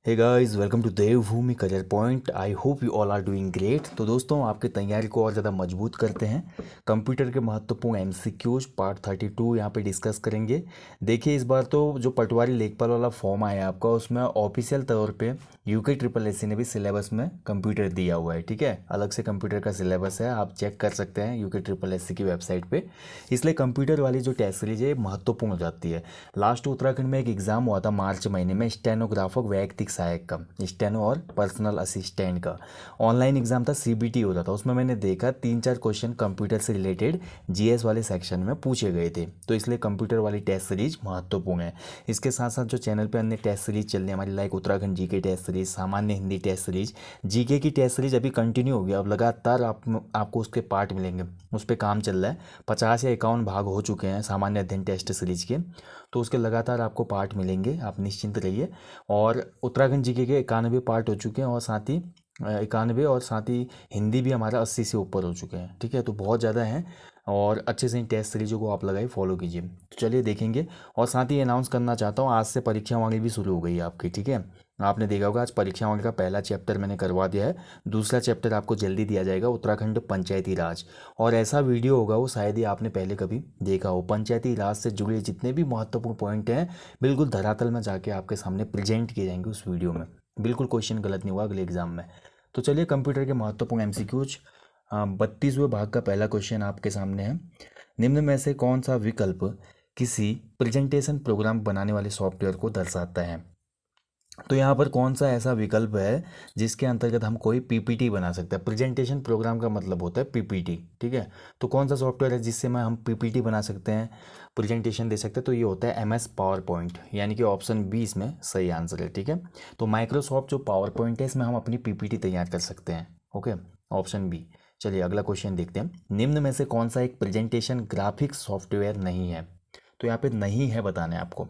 Hey guys, welcome to Devbhoomi career point. I hope you all are doing great. तो दोस्तों, आपकी तैयारी को और ज़्यादा मजबूत करते हैं। कंप्यूटर के महत्वपूर्ण एमसीक्यूज पार्ट 32 यहाँ पे डिस्कस करेंगे। देखिए, इस बार तो जो पटवारी लेखपाल वाला फॉर्म आया है आपका, उसमें ऑफिशियल तौर पे यूके ट्रिपल एस सी ने भी सिलेबस में कंप्यूटर दिया हुआ है। ठीक है, अलग से कंप्यूटर का सिलेबस है, आप चेक कर सकते हैं यूके ट्रिपल एस सी की वेबसाइट पे। इसलिए कंप्यूटर वाली जो टेस्ट सीरीज है महत्वपूर्ण हो जाती है। लास्ट उत्तराखंड में एक एग्ज़ाम हुआ था मार्च महीने में, स्टेनोग्राफर वैयक्तिक सहायक का, स्टेनो और पर्सनल असिस्टेंट का ऑनलाइन एग्जाम था, सीबीटी होता था। उसमें मैंने देखा 3-4 क्वेश्चन कंप्यूटर से रिलेटेड जीएस वाले सेक्शन में पूछे गए थे। तो इसलिए कंप्यूटर वाली टेस्ट सीरीज महत्वपूर्ण है। इसके साथ साथ जो चैनल पे अन्य टेस्ट सीरीज चल रही है हमारी, like Uttarakhand GK test series, सामान्य हिंदी टेस्ट सीरीज, जीके की टेस्ट सीरीज अभी कंटिन्यू होगी। अब लगातार आपको उसके पार्ट मिलेंगे, उस पर काम चल रहा है। 50 या 51 भाग हो चुके हैं सामान्य अध्ययन टेस्ट सीरीज के, तो उसके लगातार आपको पार्ट मिलेंगे, आप निश्चिंत रहिए। और उत्तराखंड जीके के 91 पार्ट हो चुके हैं, और साथ ही 91, और साथ ही हिंदी भी हमारा 80 से ऊपर हो चुके हैं। ठीक है, तो बहुत ज़्यादा हैं, और अच्छे से इन टेस्ट सीरीजों को आप लगाइए, फॉलो कीजिए। तो चलिए देखेंगे। और साथ ही अनाउंस करना चाहता हूँ, आज से परीक्षा वाली भी शुरू हो गई है आपकी। ठीक है, आपने देखा होगा आज परीक्षा वाली का पहला चैप्टर मैंने करवा दिया है। दूसरा चैप्टर आपको जल्दी दिया जाएगा, उत्तराखंड पंचायती राज। और ऐसा वीडियो होगा वो शायद ही आपने पहले कभी देखा हो। पंचायती राज से जुड़े जितने भी महत्वपूर्ण पॉइंट हैं बिल्कुल धरातल में जाके आपके सामने प्रेजेंट किए जाएंगे उस वीडियो में। बिल्कुल क्वेश्चन गलत नहीं हुआ अगले एग्जाम में। तो चलिए, कंप्यूटर के महत्वपूर्ण एमसीक्यूज 32वें भाग का पहला क्वेश्चन आपके सामने है। निम्न में से कौन सा विकल्प किसी प्रेजेंटेशन प्रोग्राम बनाने वाले सॉफ्टवेयर को दर्शाता है? तो यहाँ पर कौन सा ऐसा विकल्प है जिसके अंतर्गत हम कोई पीपीटी बना सकते हैं? प्रेजेंटेशन प्रोग्राम का मतलब होता है पीपीटी। ठीक है, तो कौन सा सॉफ्टवेयर है जिससे मैं हम पीपीटी बना सकते हैं, प्रेजेंटेशन दे सकते हैं? तो ये होता है एमएस पावर पॉइंट, यानी कि ऑप्शन बी इसमें सही आंसर है। ठीक है, तो माइक्रोसॉफ्ट जो पावर पॉइंट है, इसमें हम अपनी पीपीटी तैयार कर सकते हैं। Okay, option B. चलिए अगला क्वेश्चन देखते हैं। निम्न में से कौन सा एक प्रेजेंटेशन ग्राफिक्स सॉफ्टवेयर नहीं है? तो यहाँ पे नहीं है बताना है आपको।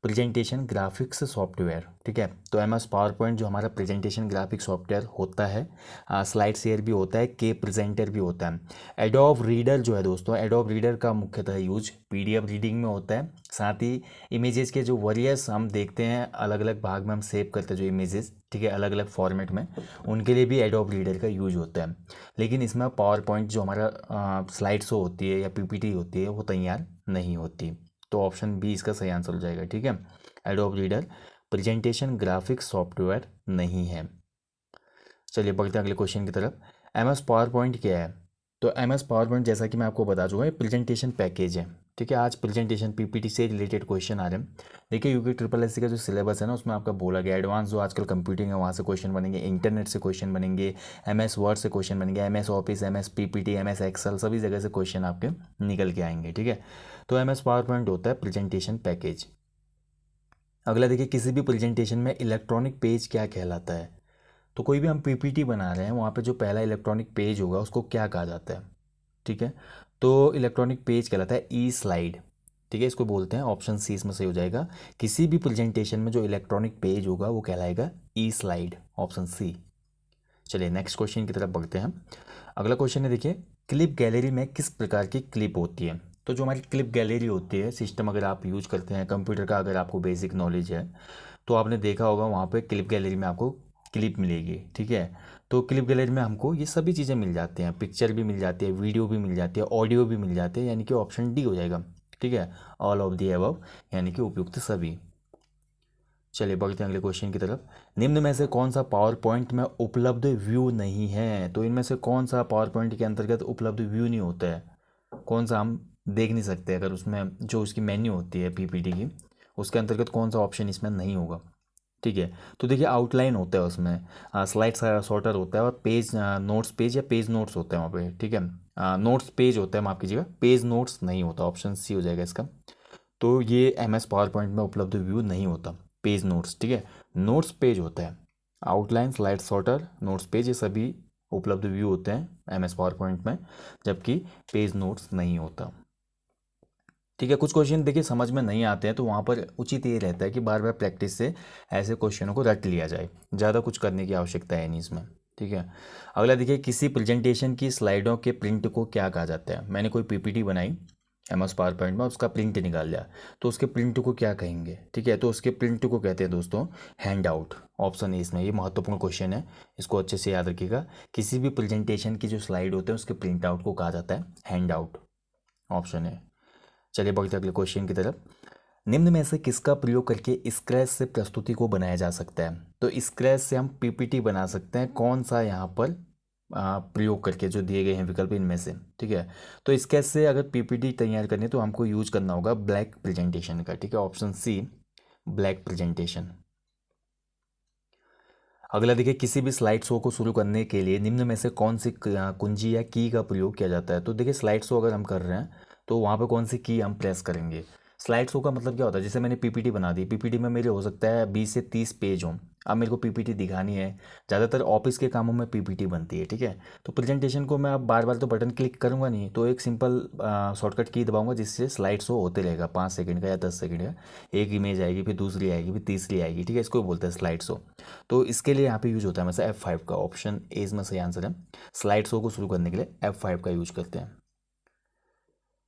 प्रेजेंटेशन ग्राफिक्स सॉफ्टवेयर, ठीक है, तो एम एस पावर पॉइंट जो हमारा प्रेजेंटेशन ग्राफिक्स सॉफ्टवेयर होता है, स्लाइड शेयर भी होता है, के प्रेजेंटर भी होता है। एडोब रीडर जो है दोस्तों, एडोब रीडर का मुख्यतः यूज पीडीएफ रीडिंग में होता है। साथ ही इमेजेस के जो वरियस हम देखते हैं, अलग अलग भाग में हम सेव करते हैं जो इमेजेस, ठीक है, अलग अलग फॉर्मेट में, उनके लिए भी एडोब रीडर का यूज होता है। लेकिन इसमें पावर पॉइंट जो हमारा स्लाइड शो होती है या पीपीटी होती है, वो तैयार नहीं होती। तो ऑप्शन बी इसका सही आंसर हो जाएगा। ठीक है, adobe reader presentation graphics software नहीं है। चलिए बढ़ते हैं अगले क्वेश्चन की तरफ। एम एस पावर पॉइंट क्या है? तो एम एस पावर पॉइंट, जैसा कि मैं आपको बता चुका हूँ, प्रेजेंटेशन पैकेज है। ठीक है, आज प्रेजेंटेशन पीपीटी से रिलेटेड क्वेश्चन आ रहे हैं। देखिए, यूके ट्रिपल एस सी का जो सिलेबस है ना, उसमें आपका बोला गया एडवांस जो आजकल कंप्यूटिंग है वहाँ से क्वेश्चन बनेंगे, इंटरनेट से क्वेश्चन बनेंगे, एम एस वर्ड से क्वेश्चन बनेंगे, M S Office, M S PPT, M S Excel, सभी जगह से क्वेश्चन आपके निकल के आएंगे। ठीक है, तो एम एस पावर पॉइंट होता है प्रेजेंटेशन पैकेज। अगला देखिए, किसी भी प्रेजेंटेशन में इलेक्ट्रॉनिक पेज क्या कहलाता है? तो कोई भी हम पीपीटी बना रहे हैं, वहाँ पे जो पहला इलेक्ट्रॉनिक पेज होगा उसको क्या कहा जाता है? ठीक है, तो इलेक्ट्रॉनिक पेज कहलाता है ई स्लाइड। ठीक है, इसको बोलते हैं, ऑप्शन सी इसमें सही हो जाएगा। किसी भी प्रेजेंटेशन में जो इलेक्ट्रॉनिक पेज होगा वो कहलाएगा ई स्लाइड, ऑप्शन सी। चलिए नेक्स्ट क्वेश्चन की तरफ बढ़ते हैं। अगला क्वेश्चन है, देखिए, क्लिप गैलरी में किस प्रकार की क्लिप होती है? तो जो हमारी क्लिप गैलरी होती है, सिस्टम अगर आप यूज करते हैं कंप्यूटर का, अगर आपको बेसिक नॉलेज है, तो आपने देखा होगा वहाँ पे क्लिप गैलरी में आपको क्लिप मिलेगी। ठीक है, तो क्लिप गैलरी में हमको ये सभी चीज़ें मिल जाती हैं, पिक्चर भी मिल जाती है, वीडियो भी मिल जाती है, ऑडियो भी मिल जाती है, यानी कि ऑप्शन डी हो जाएगा। ठीक है, ऑल ऑफ दी अबव, यानी कि उपयुक्त सभी। चलिए बढ़ते हैं अगले क्वेश्चन की तरफ। निम्न में से कौन सा पावर पॉइंट में उपलब्ध व्यू नहीं है? तो इनमें से कौन सा पावर पॉइंट के अंतर्गत उपलब्ध व्यू नहीं होता है? कौन सा हम देख नहीं सकते? अगर उसमें जो उसकी मेन्यू होती है पीपीटी की, उसके अंतर्गत कौन सा ऑप्शन इसमें नहीं होगा? ठीक है, तो देखिए, आउटलाइन होता है उसमें, स्लाइड सॉर्टर होता है, और पेज नोट्स पेज या पेज नोट्स होते हैं वहाँ पे। ठीक है, नोट्स पेज होता है, माफ़ कीजिएगा, पेज नोट्स नहीं होता, ऑप्शन सी हो जाएगा इसका। तो ये एम एस पावर पॉइंट में उपलब्ध व्यू नहीं होता, पेज नोट्स। ठीक है, नोट्स पेज होता है, outline, slide sorter, notes page, ये सभी उपलब्ध व्यू होते हैं एम एस पावर पॉइंट में, जबकि पेज नोट्स नहीं होता। ठीक है, कुछ क्वेश्चन देखिए समझ में नहीं आते हैं, तो वहाँ पर उचित ये रहता है कि बार बार प्रैक्टिस से ऐसे क्वेश्चनों को रट लिया जाए, ज़्यादा कुछ करने की आवश्यकता है नहीं इसमें। ठीक है, अगला देखिए, किसी प्रेजेंटेशन की स्लाइडों के प्रिंट को क्या कहा जाता है? मैंने कोई पीपीटी बनाई, MS पावर पॉइंट में उसका प्रिंट निकाल लिया, तो उसके प्रिंट को क्या कहेंगे? ठीक है, तो उसके प्रिंट को कहते हैं दोस्तों हैंड आउट। ऑप्शन ए इसमें, ये महत्वपूर्ण क्वेश्चन है, इसको अच्छे से याद रखिएगा। किसी भी प्रेजेंटेशन की जो स्लाइड होते हैं उसके प्रिंट आउट को कहा जाता है हैंड आउट। ऑप्शन है। चलिए बढ़ते अगले क्वेश्चन की तरफ। निम्न में से किसका प्रयोग करके स्क्रैच से प्रस्तुति को बनाया जा सकता है? तो स्क्रैच से हम पीपीटी बना सकते हैं, कौन सा यहाँ पर प्रयोग करके, जो दिए गए हैं विकल्प इनमें से। ठीक है, तो स्केच से अगर पीपीटी तैयार करनी है तो हमको यूज करना होगा ब्लैक प्रेजेंटेशन का। ठीक है, ऑप्शन सी ब्लैक प्रेजेंटेशन। अगला देखिए, किसी भी स्लाइड शो को शुरू करने के लिए निम्न में से कौन सी कुंजी या की का प्रयोग किया जाता है? तो देखिए स्लाइड शो अगर हम कर रहे हैं तो वहाँ पे कौन सी की हम प्रेस करेंगे? स्लाइड शो का मतलब क्या होता है? जैसे मैंने पीपीटी बना दी, पीपीटी में मेरे हो सकता है 20 से 30 पेज हों। अब मेरे को पीपीटी दिखानी है, ज़्यादातर ऑफिस के कामों में पीपीटी बनती है। ठीक है, तो प्रेजेंटेशन को मैं अब बार बार तो बटन क्लिक करूंगा नहीं, तो एक सिंपल शॉर्टकट की दबाऊंगा जिससे स्लाइड शो होते रहेगा 5 सेकंड का या 10 सेकंड का। एक इमेज आएगी, फिर दूसरी आएगी, फिर तीसरी आएगी। ठीक है, इसको बोलते हैं स्लाइड शो। तो इसके लिए यहाँ पे यूज होता है मतलब F5 का। ऑप्शन ए इसमें सही आंसर है। स्लाइड शो को शुरू करने के लिए F5 का यूज करते हैं।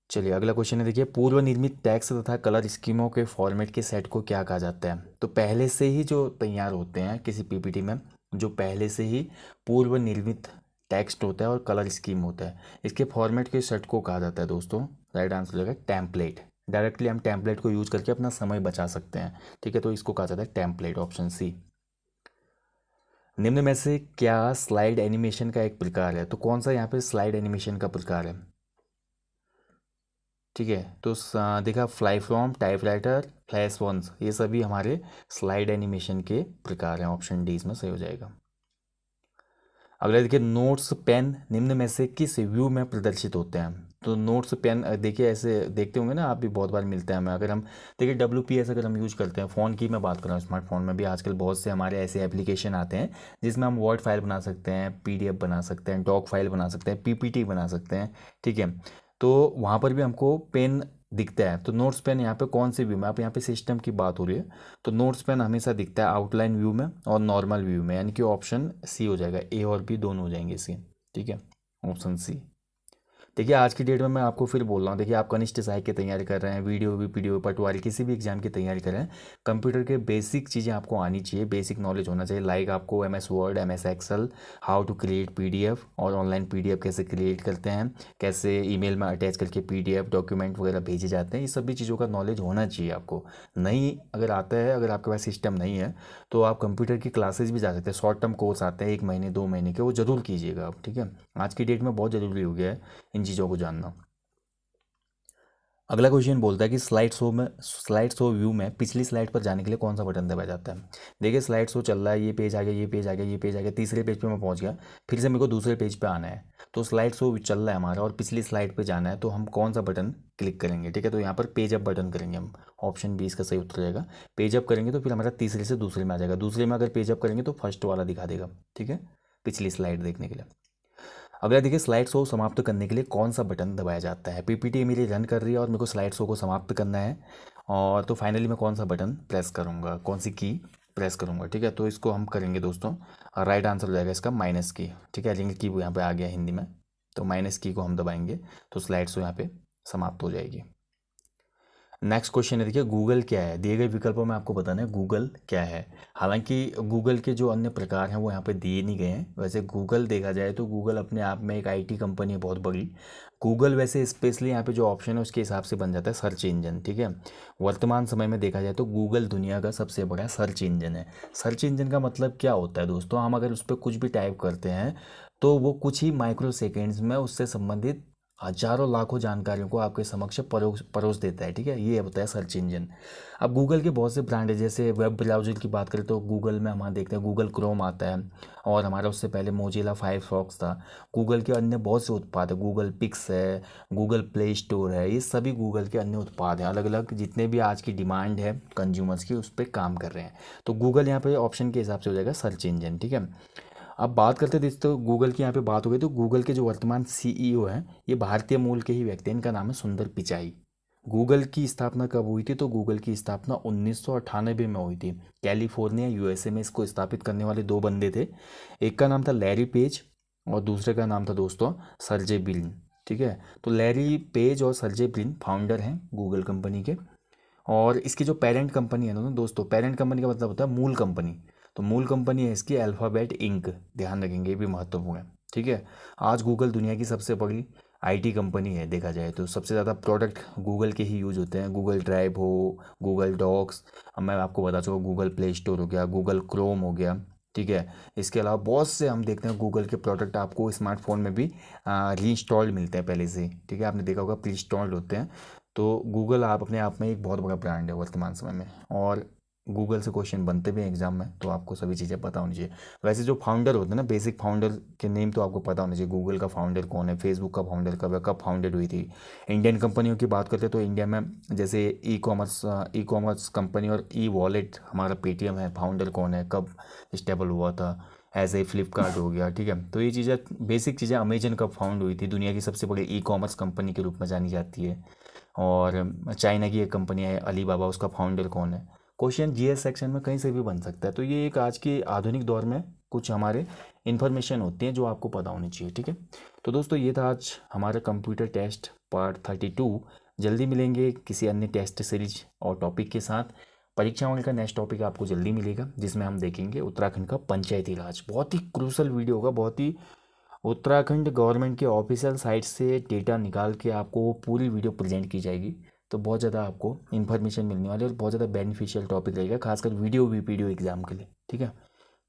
चलिए अगला क्वेश्चन है, देखिए पूर्व निर्मित टेक्स्ट तथा कलर स्कीमों के फॉर्मेट के सेट को क्या कहा जाता है? तो पहले से ही जो तैयार होते हैं किसी पीपीटी में, जो पहले से ही पूर्व निर्मित टेक्स्ट होता है और कलर स्कीम होता है, इसके फॉर्मेट के सेट को कहा जाता है दोस्तों। राइट आंसर होगा टेम्पलेट। डायरेक्टली हम टेम्पलेट को यूज करके अपना समय बचा सकते हैं। ठीक है, तो इसको कहा जाता है टेम्पलेट। Option C. निम्न में से क्या स्लाइड एनिमेशन का एक प्रकार है? तो कौन सा यहाँ पे स्लाइड एनिमेशन का प्रकार है? ठीक है, तो देखा फ्लाई फ्रॉम, टाइपराइटर, फ्लैश वॉन्स, ये सभी हमारे स्लाइड एनिमेशन के प्रकार हैं। ऑप्शन डी इसमें सही हो जाएगा। अगला देखिए, नोट्स पेन निम्न में से किस व्यू में प्रदर्शित होते हैं? तो नोट्स पेन देखिए ऐसे देखते होंगे ना आप भी, बहुत बार मिलता है हमें। अगर हम देखिए WPS अगर हम यूज करते हैं, फ़ोन की मैं बात कर रहा हूँ, स्मार्टफोन में भी आजकल बहुत से हमारे ऐसे एप्लीकेशन आते हैं जिसमें हम वर्ड फाइल बना सकते हैं, PDF बना सकते हैं, डॉक फाइल बना सकते हैं, PPT बना सकते हैं। ठीक है, तो वहाँ पर भी हमको पेन दिखता है। तो नोट्स पेन यहाँ पे कौन से व्यू में, आप यहाँ पे सिस्टम की बात हो रही है, तो नोट्स पेन हमेशा दिखता है आउटलाइन व्यू में और नॉर्मल व्यू में, यानी कि ऑप्शन सी हो जाएगा। ए और बी दोनों हो जाएंगे इसके। ठीक है, ऑप्शन सी। देखिए आज की डेट में मैं आपको फिर बोल रहा हूँ, देखिए आप कनिष्ठ सहायक की तैयारी कर रहे हैं, वीडियो भी पीडीओ पटवारी किसी भी एग्जाम की तैयारी कर रहे हैं, कंप्यूटर के बेसिक चीज़ें आपको आनी चाहिए, बेसिक नॉलेज होना चाहिए। लाइक आपको MS Word, MS Excel, how to create PDF और ऑनलाइन PDF कैसे क्रिएट करते हैं, कैसे ईमेल में अटैच करके PDF डॉक्यूमेंट वगैरह भेजे जाते हैं, ये सभी चीज़ों का नॉलेज होना चाहिए आपको। नहीं अगर आता है, अगर आपके पास सिस्टम नहीं है तो आप कंप्यूटर की क्लासेज भी जा सकते हैं। शॉर्ट टर्म कोर्स आते हैं 1 महीने 2 महीने के, वो ज़रूर कीजिएगा आप। ठीक है, आज की डेट में बहुत ज़रूरी हो गया है इन चीज़ों को जानना। अगला क्वेश्चन बोलता है कि स्लाइड शो व्यू में पिछली स्लाइड पर जाने के लिए कौन सा बटन दबाया जाता है? देखिए स्लाइड शो चल रहा है, ये पेज आ गया, ये पेज आ गया, ये पेज आ गया, तीसरे पेज पे मैं पहुंच गया, फिर से मेरे को दूसरे पेज पे आना है। तो स्लाइड शो चल रहा है हमारा और पिछली स्लाइड पे जाना है, तो हम कौन सा बटन क्लिक करेंगे? ठीक है, तो यहाँ पर पेज अप बटन करेंगे हम। ऑप्शन बी इसका सही उत्तर रहेगा। पेज अप करेंगे तो फिर हमारा तीसरे से दूसरे में आ जाएगा, दूसरे में अगर पेज अप करेंगे तो फर्स्ट वाला दिखा देगा। ठीक है, पिछली स्लाइड देखने के लिए। अगला देखिए, स्लाइड शो समाप्त करने के लिए कौन सा बटन दबाया जाता है? पीपीटी मेरी रन कर रही है और मेरे को स्लाइड शो को समाप्त करना है, और तो फाइनली मैं कौन सा बटन प्रेस करूँगा, कौन सी की प्रेस करूँगा? ठीक है, तो इसको हम करेंगे दोस्तों, राइट आंसर हो जाएगा इसका माइनस की। ठीक है, रिंग की वो यहाँ पे आ गया हिंदी में, तो माइनस की को हम दबाएंगे तो स्लाइड शो यहाँ पे समाप्त हो जाएगी। नेक्स्ट क्वेश्चन है, देखिए गूगल क्या है? दिए गए विकल्पों में आपको बताना है गूगल क्या है। हालांकि गूगल के जो अन्य प्रकार हैं वो यहाँ पे दिए नहीं गए हैं। वैसे गूगल देखा जाए तो गूगल अपने आप में एक IT कंपनी है बहुत बड़ी। गूगल वैसे स्पेशली यहाँ पे जो ऑप्शन है उसके हिसाब से बन जाता है सर्च इंजन। ठीक है, वर्तमान समय में देखा जाए तो गूगल दुनिया का सबसे बड़ा सर्च इंजन है। सर्च इंजन का मतलब क्या होता है दोस्तों? हम अगर उस पर कुछ भी टाइप करते हैं तो वो कुछ ही माइक्रो सेकेंड्स में उससे संबंधित हजारों लाखों जानकारियों को आपके समक्ष परोस परोस देता है। ठीक है, ये होता है सर्च इंजन। अब गूगल के बहुत से ब्रांड है, जैसे वेब ब्राउज़र की बात करें तो गूगल में हम देखते हैं गूगल क्रोम आता है, और हमारा उससे पहले मोजिला फायरफॉक्स था। गूगल के अन्य बहुत से उत्पाद है, गूगल पिक्स है, गूगल प्ले स्टोर है, ये सभी गूगल के अन्य उत्पाद हैं। अलग अलग जितने भी आज की डिमांड है कंज्यूमर्स की उस पर काम कर रहे हैं। तो गूगल यहाँ पे ऑप्शन के हिसाब से हो जाएगा सर्च इंजन। ठीक है, अब बात करते थे तो गूगल की यहाँ पे बात हो गई, तो गूगल के जो वर्तमान CEO हैं ये भारतीय मूल के ही व्यक्ति हैं, इनका नाम है सुंदर पिचाई। गूगल की स्थापना कब हुई थी? तो गूगल की स्थापना 1998 में हुई थी। कैलिफोर्निया USA में इसको स्थापित करने वाले दो बंदे थे, एक का नाम था लैरी पेज और दूसरे का नाम था दोस्तों सर्जे ब्रिन। ठीक है। तो लैरी पेज और सर्जे ब्रिन फाउंडर हैं गूगल कंपनी के। और इसकी जो पेरेंट कंपनी है ना दोस्तों, पेरेंट कंपनी का मतलब होता है मूल कंपनी। तो मूल कंपनी है इसकी अल्फ़ाबेट इंक, ध्यान रखेंगे, ये भी महत्वपूर्ण है। ठीक है। आज गूगल दुनिया की सबसे बड़ी आईटी कंपनी है देखा जाए तो। सबसे ज़्यादा प्रोडक्ट गूगल के ही यूज होते हैं, गूगल ड्राइव हो, गूगल डॉक्स, अब मैं आपको बता चुका गूगल प्ले स्टोर हो गया, गूगल क्रोम हो गया। ठीक है। इसके अलावा बहुत से हम देखते हैं गूगल के प्रोडक्ट आपको स्मार्टफोन में भी री इंस्टॉल्ड मिलते हैं पहले से ही। ठीक है, आपने देखा होगा प्री इंस्टॉल्ड होते हैं। तो गूगल आप अपने आप में एक बहुत बड़ा ब्रांड है वर्तमान समय में। और गूगल से क्वेश्चन बनते भी हैं एग्जाम में, तो आपको सभी चीज़ें पता होनी चाहिए। वैसे जो फाउंडर होते हैं ना, बेसिक फाउंडर के नेम तो आपको पता होना चाहिए। गूगल का फाउंडर कौन है, फेसबुक का फाउंडर कब है, कब फाउंडेड हुई थी। इंडियन कंपनियों की बात करते हैं तो इंडिया में जैसे ई कॉमर्स कंपनी और ई वॉलेट हमारा पेटीएम है, फाउंडर कौन है, कब स्टेबल हुआ था। ऐसे ही फ्लिपकार्ट हो गया। ठीक है। तो ये चीज़ें बेसिक चीज़ें, अमेजन कब फाउंड हुई थी, दुनिया की सबसे बड़ी ई कॉमर्स कंपनी के रूप में जानी जाती है। और चाइना की एक कंपनी है अलीबाबा, उसका फाउंडर कौन है। क्वेश्चन जीएस सेक्शन में कहीं से भी बन सकता है। तो ये एक आज के आधुनिक दौर में कुछ हमारे इन्फॉर्मेशन होती हैं जो आपको पता होनी चाहिए। ठीक है। तो दोस्तों ये था आज हमारा कंप्यूटर टेस्ट पार्ट 32। जल्दी मिलेंगे किसी अन्य टेस्ट सीरीज और टॉपिक के साथ। परीक्षाओं का नेक्स्ट टॉपिक आपको जल्दी मिलेगा, जिसमें हम देखेंगे उत्तराखंड का पंचायती राज। बहुत ही क्रूशल वीडियो होगा, बहुत ही उत्तराखंड गवर्नमेंट के ऑफिशियल साइट से डेटा निकाल के आपको वो पूरी वीडियो प्रेजेंट की जाएगी। तो बहुत ज़्यादा आपको इन्फॉर्मेशन मिलने वाली है और बहुत ज़्यादा बेनिफिशियल टॉपिक रहेगा, खासकर वीडियो वीडियो एग्जाम के लिए। ठीक है।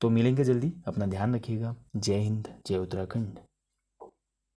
तो मिलेंगे जल्दी, अपना ध्यान रखिएगा। जय हिंद, जय उत्तराखंड।